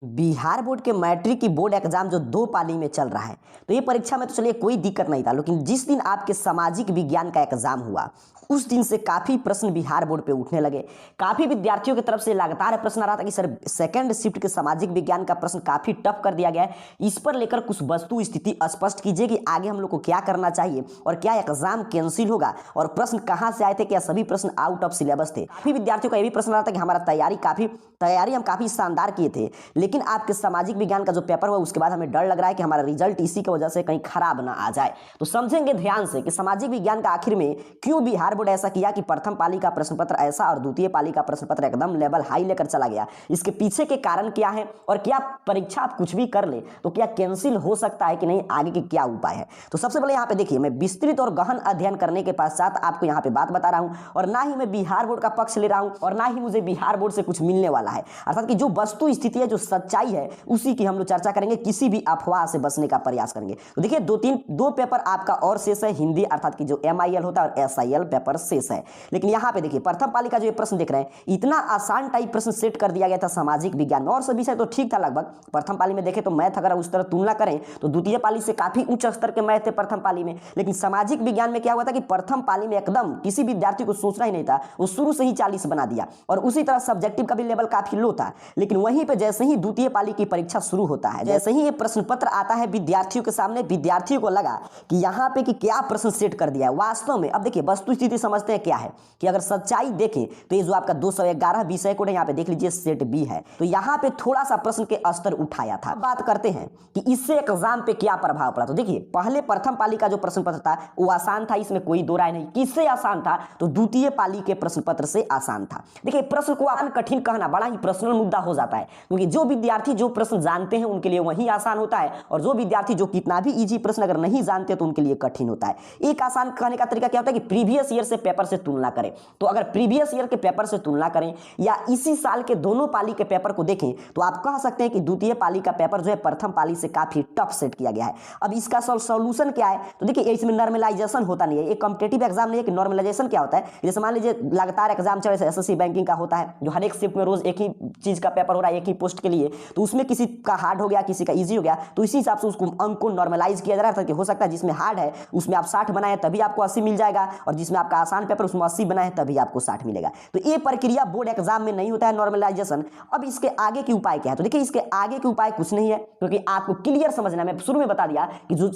Bihar board के matric की board exam जो 2 पाली में चल रहा है, तो ये परीक्षा में तो चलिए कोई दिक्कत नहीं था, लेकिन जिस दिन आपके सामाजिक विज्ञान का एग्जाम हुआ उस दिन से काफ़ी प्रश्न बिहार बोर्ड पे उठने लगे। काफ़ी विद्यार्थियों की तरफ से लगातार प्रश्न आ रहा था कि सर सेकंड शिफ्ट के सामाजिक विज्ञान का प्रश्न काफ़ी टफ कर दिया गया है, इस पर लेकर कुछ वस्तु स्थिति स्पष्ट कीजिए कि आगे हम लोग को क्या करना चाहिए और क्या एग्जाम कैंसिल होगा और प्रश्न कहाँ से आए थे, क्या सभी प्रश्न आउट ऑफ सिलेबस थे। काफ़ी विद्यार्थियों का ये भी प्रश्न आ रहा था कि हमारा तैयारी हम काफ़ी शानदार किए थे, लेकिन आपके सामाजिक विज्ञान का जो पेपर हुआ उसके बाद हमें डर लग रहा है कि हमारा रिजल्ट इसी की वजह से कहीं खराब ना आ जाए। तो समझेंगे ध्यान से कि सामाजिक विज्ञान का आखिर में क्यों बिहार बोर्ड ऐसा किया कि प्रथम पाली का प्रश्न पत्र ऐसा और द्वितीय पाली का प्रश्न पत्र एकदम लेवल हाई लेकर चला गया। इसके पीछे के कारण क्या है और क्या परीक्षा आप कुछ भी कर ले तो क्या कैंसिल हो सकता है कि नहीं, आगे के क्या उपाय है। तो सबसे पहले यहाँ पे देखिए, मैं विस्तृत और गहन अध्ययन करने के पश्चात आपको यहाँ पे बात बता रहा हूँ और ना ही मैं बिहार बोर्ड का पक्ष ले रहा हूँ और ना ही मुझे बिहार बोर्ड से कुछ मिलने वाला है। अर्थात कि जो वस्तु स्थिति है, जो सच्चाई है, उसी की हम लोग चर्चा करेंगे, किसी भी अफवाह से बचने का प्रयास करेंगे। तो देखिए दो पेपर आपका और शेष है, हिंदी अर्थात कि जो MIL होता है और SIL पेपर शेष है। लेकिन यहाँ पे देखिए प्रथम पाली का जो ये प्रश्न देख रहे हैं, इतना आसान टाइप प्रश्न सेट कर दिया गया था सामाजिक विज्ञान में और सभी विषय तो ठीक था लगभग। प्रथम पाली में देखें तो मैथ अगर उस तरह तुलना करें तो द्वितीय पाली से काफी उच्च स्तर के मैथ थे प्रथम पाली में, लेकिन सामाजिक विज्ञान में क्या हुआ था कि प्रथम पाली में एकदम किसी विद्यार्थी को सोचना ही नहीं था, वो शुरू से ही 40 बना दिया और उसी तरह सब्जेक्टिव का भी लेवल काफी लो था। लेकिन वहीं पे जैसे ही द्वितीय पाली की परीक्षा शुरू होता है, जैसे ही ये प्रश्न पत्र आता है विद्यार्थियों के सामने, विद्यार्थियों को लगा कि यहाँ पे कि क्या प्रश्न सेट कर दिया है वास्तव में। अब देखिए वस्तु स्थिति समझते हैं क्या है कि अगर सच्चाई देखें तो ये जो आपका 211 विषय कोड है, यहाँ पे देख लीजिए सेट बी है, तो यहाँ पे थोड़ा सा प्रश्न के स्तर उठाया था। बात करते हैं कि इससे एग्जाम पे क्या प्रभाव पड़ा। तो देखिए पहले प्रथम पाली का जो प्रश्न पत्र था वो आसान था, इसमें कोई दो राय नहीं। किससे आसान था? तो द्वितीय पाली के प्रश्न पत्र से आसान था। देखिए प्रश्न को आसान कठिन कहना बड़ा ही पर्सनल मुद्दा हो जाता है, क्योंकि जो विद्यार्थी जो प्रश्न जानते हैं उनके लिए वही आसान होता है और जो विद्यार्थी जो कितना भी इजी प्रश्न अगर नहीं जानते तो उनके लिए कठिन होता है। एक आसान कहने का तरीका क्या होता है कि प्रीवियस ईयर से पेपर से तुलना करें। तो अगर प्रीवियस ईयर के पेपर से तुलना करें या इसी साल के दोनों पाली के पेपर को देखें तो आप कह सकते हैं कि द्वितीय पाली का पेपर जो है प्रथम पाली से काफी टफ सेट किया गया है। अब इसका सॉल्यूशन क्या है? तो देखिए इसमें नॉर्मलाइजेशन होता नहीं है, एक कॉम्पिटिटिव एग्जाम नहीं है कि नॉर्मलाइजेशन क्या होता है। जैसे मान लीजिए लगातार एग्जाम चल रहे, SSC बैंकिंग का होता है जो हर एक शिफ्ट में रोज एक ही चीज का पेपर हो रहा है एक ही पोस्ट के लिए, तो उसमें किसी का हार्ड हो गया किसी का इजी हो गया, तो इसी हिसाब से उसको अंक को नॉर्मलाइज किया जा रहा है कि हो सकता है जिसमें हार्ड है उसमें आप 60 बनाए तभी आपको 80 मिल जाएगा और जिसमें आपका आसान पेपर उसमें 80 बनाए तभी आपको 60 मिलेगा। तो ये प्रक्रिया बोर्ड एग्जाम में नहीं होता है नॉर्मलाइजेशन। अब इसके आगे के उपाय क्या है? तो देखिए इसके आगे के उपाय कुछ नहीं है, क्योंकि आपको क्लियर समझना है। मैं शुरू में बता दिया कि जो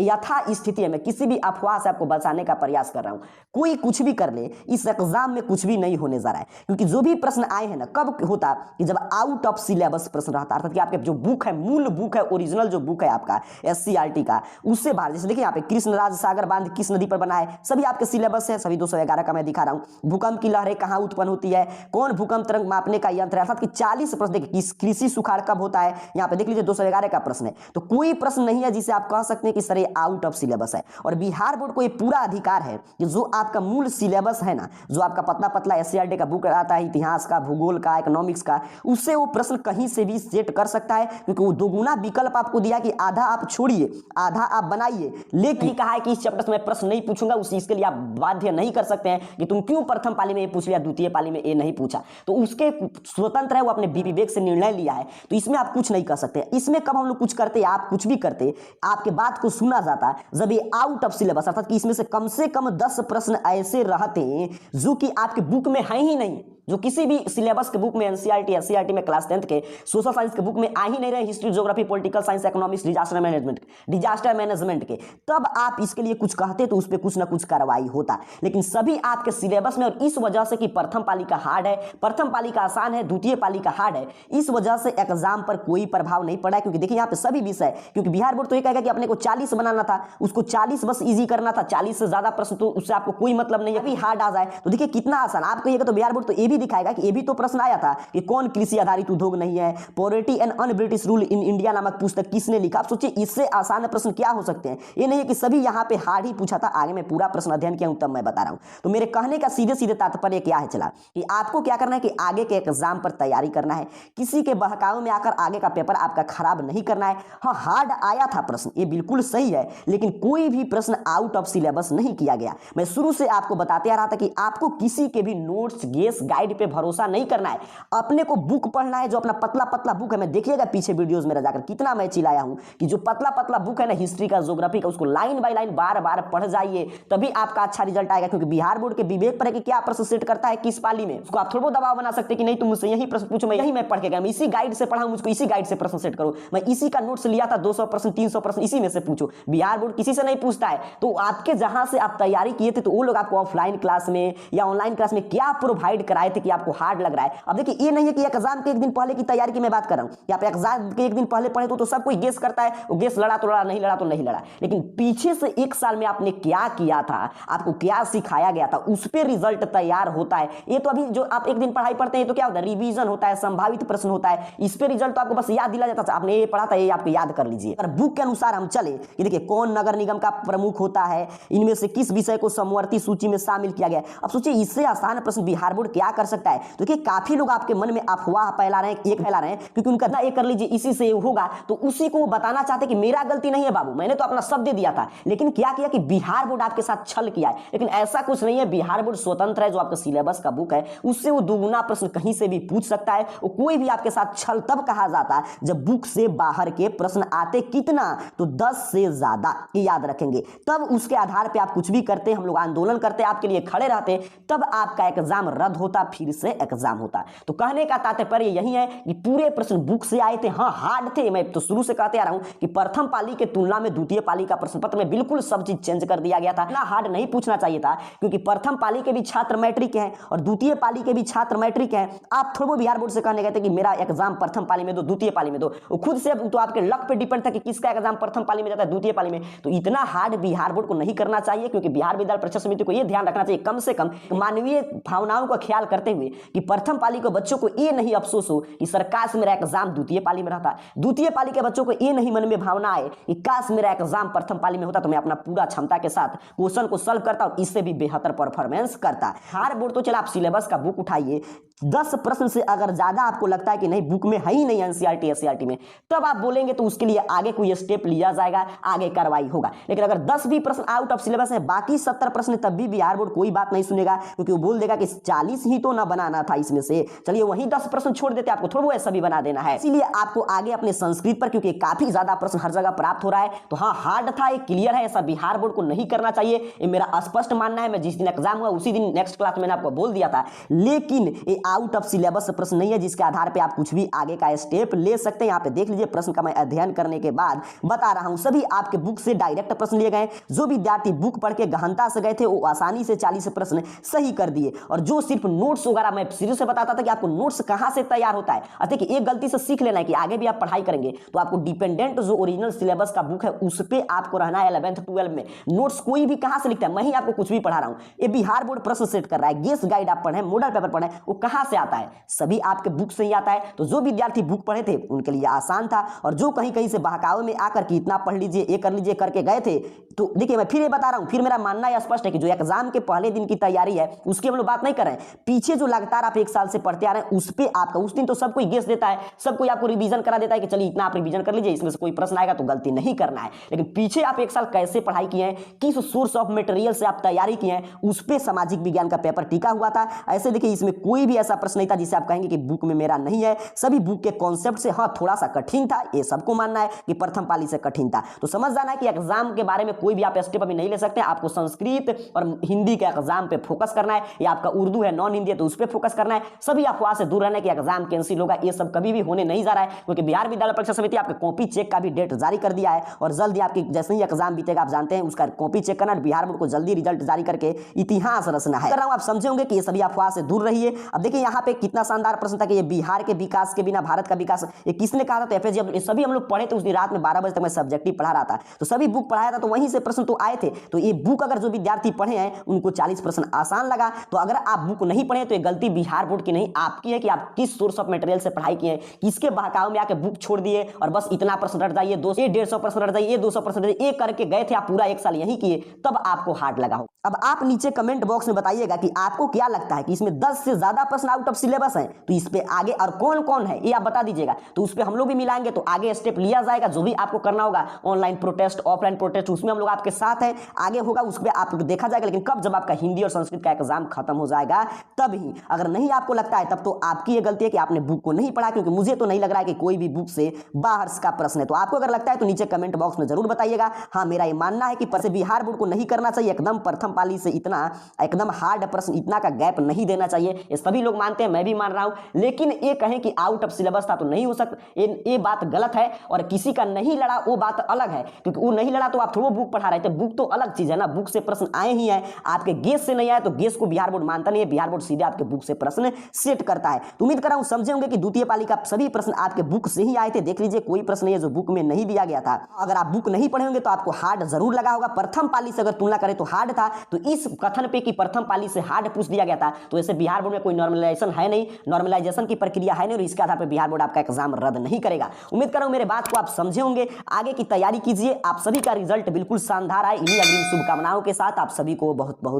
यथा स्थिति है, मैं किसी भी अफवाह से आपको बचाने का प्रयास कर रहा हूं। कोई कुछ भी कर ले, इस एग्जाम में कुछ भी नहीं होने जा रहा है, क्योंकि जो भी प्रश्न आए हैं ना, कब होता कि जब आउट ऑफ सिलेबस प्रश्न रहता, अर्थात कि आपके जो बुक है, मूल बुक है, ओरिजिनल जो बुक है आपका SCRT का, उससे बाहर। जैसे देखिए यहाँ पे कृष्णराज सागर बांध किस नदी पर बना है, सभी आपके सिलेबस है, सभी 211 का मैं दिखा रहा हूं। भूकंप की लहरें कहां उत्पन्न होती है, कौन भूकंप तरंग मापने का यंत्र है, अर्थात कि 40 प्रश्न। देखिए कृषि सुखाड़ कब होता है, यहाँ पे देख लीजिए 211 का प्रश्न है। तो कोई प्रश्न नहीं है जिसे आप कह सकते हैं कि सर ये आउट ऑफ सिलेबस है। और बिहार बोर्ड को ये पूरा अधिकार है कि जो आपका मूल सिलेबस है ना, जो आपका पतला पतला SCRT का बुक आता है, इतिहास का, भूगोल का, इकोनॉमिक्स का, उससे वो प्रश्न कहीं से भी सेट कर सकता है, क्योंकि वो दोगुना विकल्प आपको दिया कि आधा आप छोड़िए आधा आप बनाइए। लेकिन कहा है कि इस चैप्टर से मैं प्रश्न नहीं पूछूंगा, उस इसके लिए आप बाध्य नहीं कर सकते हैं कि तुम क्यों प्रथम पाली में ये पूछ लिया, द्वितीय पाली में ये नहीं पूछा। तो उसके स्वतंत्र है, वो अपने विवेक से निर्णय लिया है, तो इसमें आप कुछ नहीं कर सकते। इसमें कब हम लोग कुछ करते, आप कुछ भी करते, आपके बात को सुना जाता जब ये आउट ऑफ सिलेबस, अर्थात कि इसमें से कम 10 प्रश्न ऐसे रहते जो कि आपके बुक में है ही नहीं, जो किसी भी सिलेबस के बुक में, NCERT SCERT में, क्लास 10th के सोशल साइंस के बुक में आ ही नहीं रहे, history, geography, political science, economics, disaster management के, तब आप इसके लिए कुछ कहते तो उस पर कुछ ना कुछ कार्रवाई होता। लेकिन सभी आपके सिलेबस में, और इस वजह से कि प्रथम पाली का हार्ड है, प्रथम पाली का आसान है, द्वितीय पाली का हार्ड है, इस वजह से एग्जाम पर कोई प्रभाव नहीं पड़ा है। क्योंकि देखिए यहाँ पे सभी विषय, क्योंकि बिहार बोर्ड तो ये कहेगा कि अपने को 40 बनाना था, उसको 40 बस इजी करना था, 40 से ज्यादा प्रश्न तो उससे आपको कोई मतलब नहीं है, अभी हार्ड आ जाए। तो देखिए कितना आसान आप कहिएगा, तो बिहार बोर्ड तो ये भी दिखाएगा कि ये भी तो प्रश्न आया था कि कौन कृषि आधारित उद्योग नहीं है, poverty and un British rule in India नामक पुस्तक किसने लिखा। आप सोचिए इससे आसान प्रश्न क्या हो सकते हैं। ये नहीं है कि सभी यहाँ पे हार्ड ही पूछा था, आगे मैं पूरा प्रश्न अध्ययन किया हूं तब मैं बता रहा हूं। तो मेरे कहने का सीधे सीधे तात्पर्य क्या है चला कि आपको क्या करना है कि आगे के एग्जाम पर तैयारी करना है, किसी के बहकावे में आकर आगे का पेपर आपका खराब नहीं करना है। हाँ हार्ड आया था प्रश्न, ये बिल्कुल सही है, लेकिन कोई भी प्रश्न आउट ऑफ सिलेबस नहीं किया गया। मैं शुरू से आपको बताते आ रहा था कि आपको किसी के भी नोट्स, गेस, गाइड गाइड पे भरोसा नहीं करना है, अपने को बुक पढ़ना है जो अपना पतला पतला बुक है। मैं देखिएगा पीछे वीडियोस मेरा जाकर कितना मैं चिल्लाया हूं कि जो पतला पतला बुक है ना, हिस्ट्री का, ज्योग्राफी का, उसको लाइन बाय लाइन बार बार पढ़ जाइए, तभी आपका अच्छा रिजल्ट आएगा। क्योंकि बिहार बोर्ड के विवेक पर है कि क्या प्रश्न सेट करता है किस पाली में, उसको आप थोड़ा दबाव बना सकते कि नहीं तुम मुझसे यही प्रश्न पूछो, मैं यही मैं पढ़ के गया, मैं इसी गाइड से पढ़ा हूं, मुझको इसी गाइड से प्रश्न सेट करो, मैं इसी का नोट्स लिया था, 200 प्रश्न 300 प्रश्न इसी में से पूछो। बिहार बोर्ड किसी से नहीं पूछता है। तो आपके जहां से आप तैयारी किए थे तो वो लोग आपको ऑफलाइन क्लास में या ऑनलाइन क्लास में क्या प्रोवाइड कराए थे कि आपको हार्ड लग रहा है। अब देखिए ये नहीं है कि एग्जाम के एक दिन पहले की तैयारी की मैं बात कर रहा हूं कि आप एग्जाम के एक दिन पहले पढ़े तो सब कोई गेस करता है, वो गेस लड़ा तो लड़ा, नहीं लड़ा तो नहीं लड़ा, लेकिन पीछे से एक साल में आपने क्या किया था, आपको क्या सिखाया गया था, उस पर रिजल्ट तैयार होता है। ये तो अभी जो आप एक दिन पढ़ाई पढ़ते हैं तो क्या होता है, रिवीजन होता है, संभावित प्रश्न होता है, इस पे रिजल्ट तो आपको बस याद दिला जाता है, आपने ये पढ़ा था ये आपको याद कर लीजिए। अगर बुक के अनुसार हम चले कि देखिए कौन नगर निगम का प्रमुख होता है, इनमें से किस विषय को समवर्ती सूची में शामिल किया गया। अब सोचिए इससे आसान प्रश्न बिहार बोर्ड क्या कर सकता है। तो देखिए काफी लोग आपके मन में अफवाह फैला रहे हैं, एक फैला रहे हैं क्योंकि उनका ना ये कर लीजिए इसी से होगा, तो उसी को बताना चाहते कि मेरा गलती नहीं है बाबू, मैंने तो अपना सब दे दिया था, लेकिन क्या किया कि बिहार बोर्ड आपके साथ छल किया है। लेकिन ऐसा कुछ नहीं है, बिहार बोर्ड स्वतंत्र है, जो आपका सिलेबस का बुक है उससे वो दुगुना प्रश्न कहीं से भी पूछ सकता है। वो कोई भी आपके साथ छल तब कहा जाता है जब बुक से बाहर के प्रश्न आते कितना, तो 10 से ज्यादा, याद रखेंगे। तब उसके आधार पे आप कुछ भी करते, हम लोग आंदोलन करते, आपके लिए खड़े रहते, तब आपका एग्जाम रद्द होता, फिर से एग्जाम होता। तो कहने का तात्पर्य यही है कि पूरे प्रश्न बुक से आए थे, हाँ हार्ड थे। मैं तो शुरू से कहते आ रहा हूं कि प्रथम पाली के तुलना में द्वितीय पाली का प्रश्न पत्र में बिल्कुल सब चीज चेंज कर दिया गया था। ना हार्ड नहीं पूछना चाहिए था, क्योंकि प्रथम पाली के भी छात्र मैट्रिक हैं और द्वितीय पाली के भी छात्र मैट्रिक हैं। आप थोड़ा बिहार बोर्ड से कहने गए थे कि मेरा एग्जाम प्रथम पाली में दो, द्वितीय पाली में दो, वो खुद से तो आपके लक पे डिपेंड था कि किसका एग्जाम प्रथम पाली में जाता है, द्वितीय पाली में। तो इतना हार्ड बिहार बोर्ड को नहीं करना चाहिए, क्योंकि बिहार विद्यालय परीक्षा समिति को यह ध्यान रखना चाहिए कम से कम मानवीय भावनाओं का ख्याल करते हुए कि प्रथम पाली के बच्चों को ये नहीं अफसोस हो कि सर काश मेरा एग्जाम द्वितीय पाली में रहता, द्वितीय पाली के बच्चों को ये नहीं मन में भावना आए कि काश मेरा एग्जाम प्रथम पाली में होता तो मैं अपना पूरा क्षमता के साथ क्वेश्चन को सॉल्व करता और इससे भी बेहतर परफॉर्मेंस करता। बिहार बोर्ड तो चला, आप सिलेबस का बुक उठाइए, 10 प्रश्न से अगर ज्यादा आपको लगता है कि नहीं बुक में है ही नहीं एनसीईआरटी एससीईआरटी में, तब आप बोलेंगे तो उसके लिए आगे कोई स्टेप लिया जाएगा, आगे कार्रवाई होगा। लेकिन अगर 10 भी प्रश्न आउट ऑफ सिलेबस है, बाकी 70 प्रश्न, तब भी बिहार बोर्ड कोई बात नहीं सुनेगा, क्योंकि वो बोल देगा कि 40 ही तो ना बनाना था इसमें से, चलिए वहीं 10 प्रश्न छोड़ देते, आपको थोड़ा ऐसा भी बना देना है। इसीलिए आपको आगे अपने संस्कृत पर, क्योंकि काफी ज्यादा प्रश्न हर जगह प्राप्त हो रहा है, तो हाँ हार्ड था, ये क्लियर है, ऐसा बिहार बोर्ड को नहीं करना चाहिए, ये मेरा स्पष्ट मानना है। मैं जिस दिन एग्जाम हुआ उसी दिन नेक्स्ट क्लास में मैंने आपको बोल दिया था। लेकिन ये आउट ऑफ सिलेबस प्रश्न नहीं है जिसके आधार पे आप कुछ भी आगे का स्टेप ले सकते हैं। यहाँ पे देख लीजिए प्रश्न का मैं अध्ययन करने के बाद बता रहा हूं, सभी आपके बुक से डायरेक्ट प्रश्न लिए गए। जो विद्यार्थी बुक पढ़ के गहनता से गए थे वो आसानी से 40 प्रश्न सही कर दिए, और जो सिर्फ नोट्स वगैरह, मैं शुरू से बताता था कि आपको नोट्स कहां से तैयार होता है। अब देखिए एक गलती से सीख लेना है कि आगे भी आप पढ़ाई करेंगे तो आपको डिपेंडेंट जो ओरिजिनल सिलेबस का बुक है उस पर आपको रहना है। 11th 12 में नोट्स कोई भी कहां से लिखता है, मैं ही आपको कुछ भी पढ़ा रहा हूं, ये बिहार बोर्ड प्रश्न सेट कर रहा है, गेस गाइड आप पढ़े, मॉडल पेपर पढ़े, वो कहां से आता है, सभी आपके बुक से ही आता है। तो जो विद्यार्थी बुक पढ़े थे उनके लिए आसान था, और जो कहीं कहीं से बहकावे में आकर के इतना पढ़ लीजिए, ये कर लीजिए करके गए थे, तो देखिए मैं फिर ये बता रहा हूं, फिर मेरा मानना यह स्पष्ट है कि जो एग्जाम के पहले दिन की तैयारी है उसकी हम लोग बात नहीं कर रहे हैं, पीछे जो लगातार आप 1 साल से पढ़ते आ रहे हैं उस पे आपका, उस दिन तो सब कोई गेस देता है, सब कोई आपको रिवीजन करा देता है कि चलिए इतना आप रिवीजन कर लीजिए, इसमें से कोई प्रश्न आएगा तो गलती नहीं करना है। लेकिन पीछे आप 1 साल कैसे पढ़ाई किए हैं, किस सोर्स ऑफ मटेरियल से आप तैयारी किए हैं, उस पे सामाजिक विज्ञान का पेपर टिका हुआ था। ऐसे देखिए इसमें कोई भी ऐसा प्रश्न नहीं था जिसे आप कहेंगे कि बुक में मेरा नहीं है, सभी बुक के कॉन्सेप्ट से, हाँ थोड़ा सा कठिन था, ये सबको मानना है कि प्रथम पाली से कठिन था। तो समझ जाना है कि एग्जाम के बारे में कोई भी आप स्टेप अभी नहीं ले सकते, आपको संस्कृत और हिंदी के एग्जाम पे फोकस करना है, या आपका उर्दू है नॉन हिंदी है तो उस पर फोकस करना है। सभी अफवाह से दूर रहना है कि एग्जाम कैंसिल होगा, ये सब कभी भी होने नहीं जा रहा है, क्योंकि बिहार विद्यालय परीक्षा समिति आपके कॉपी चेक का भी डेट जारी कर दिया है, और जल्दी आपकी जैसे ही एग्जाम बीतेगा आप जानते हैं उसका कॉपी चेक करना, बिहार बोर्ड को जल्दी रिजल्ट जारी करके इतिहास रचना है। आप समझे होंगे कि ये सभी अफवाह से दूर रहिए। अब देखिए यहाँ पे कितना शानदार प्रश्न था कि ये बिहार के विकास के बिना भारत का विकास, ये किसने कहा था, तो एपीजे अब्दुल। सभी हम लोग पढ़े थे उस दिन रात में 12 बजे तक, मैं सब्जेक्टिव पढ़ा रहा था, तो सभी बुक पढ़ाया था, तो वहीं से प्रश्न तो आए थे। तो ये बुक अगर जो विद्यार्थी पढ़े हैं उनको 40 प्रश्न आसान लगा, तो अगर आप बुक नहीं पढ़े तो ये गलती बिहार बोर्ड की नहीं आपकी है कि आप किस सोर्स ऑफ मटेरियल से पढ़ाई किए, किसके बहकाव में आके बुक छोड़ दिए और बस इतना प्रश्न रट जाइए, 150 प्रश्न रट जाइए, 200 प्रश्न रट जाइए, करके गए थे आप पूरा 1 साल यही किए, तब आपको हार्ड लगा हो। अब आप नीचे कमेंट बॉक्स में बताइएगा कि आपको क्या लगता है कि इसमें 10 से ज्यादा प्रश्न प्रश्न आउट ऑफ सिलेबस हैं तो इस पे आगे और कौन कौन है ये आप बता दीजिएगा, तो उस पे हम लोग भी मिलाएंगे, तो आगे स्टेप लिया जाएगा। जो भी आपको करना होगा ऑनलाइन प्रोटेस्ट, ऑफलाइन प्रोटेस्ट, उसमें हम लोग आपके साथ हैं, आगे होगा उस पर आप देखा जाएगा। लेकिन कब? जब आपका हिंदी और संस्कृत का एग्जाम खत्म हो जाएगा तब ही। अगर नहीं आपको लगता है तब तो आपकी ये गलती है कि आपने बुक को नहीं पढ़ा, क्योंकि मुझे तो नहीं लग रहा है कि कोई भी बुक से बाहर का प्रश्न है। तो आपको अगर लगता है तो नीचे कमेंट बॉक्स में जरूर बताइएगा। हाँ, मेरा ये मानना है कि बिहार बोर्ड को नहीं करना चाहिए, एकदम प्रथम पाली से इतना एकदम हार्ड प्रश्न, इतना का गैप नहीं देना चाहिए। ये सभी लोग मानते हैं, मैं भी मान रहा हूं। लेकिन ये कहें कि आउट ऑफ सिलेबस था तो नहीं हो सकता, ये बात गलत है। और किसी का नहीं लड़ा वो बात अलग है, क्योंकि वो नहीं लड़ा तो आप थोड़ा बुक पढ़ा रहे थे। बुक तो अलग चीज है ना, बुक से प्रश्न आए ही हैं, आपके गेस से नहीं आए तो गेस को बिहार बोर्ड मानता नहीं है। बिहार बोर्ड सीधे आपके बुक से प्रश्न सेट करता है। तो उम्मीद कर रहा हूं समझे होंगे कि द्वितीय पाली का सभी प्रश्न आपके बुक से ही आए थे। देख लीजिए, कोई प्रश्न है जो बुक में नहीं दिया गया था। अगर आप बुक नहीं पढ़े होंगे तो आपको हार्ड जरूर लगा होगा। प्रथम पाली से अगर तुलना करें तो हार्ड था, तो इस कथन पे कि प्रथम पाली से हार्ड पूछ दिया गया था, तो ऐसे बिहार बोर्ड में कोई नॉर्मलाइजेशन है नहीं, नॉर्मलाइजेशन की प्रक्रिया है नहीं, और इसके आधार पर बिहार बोर्ड आपका एग्जाम रद्द नहीं करेगा। उम्मीद कर रहा हूं मेरे बात को आप समझे होंगे। आगे की तैयारी कीजिए, आप सभी का रिजल्ट बिल्कुल शानदार आए, इन्हीं अग्रिम शुभकामनाओं के साथ आप सभी को बहुत बहुत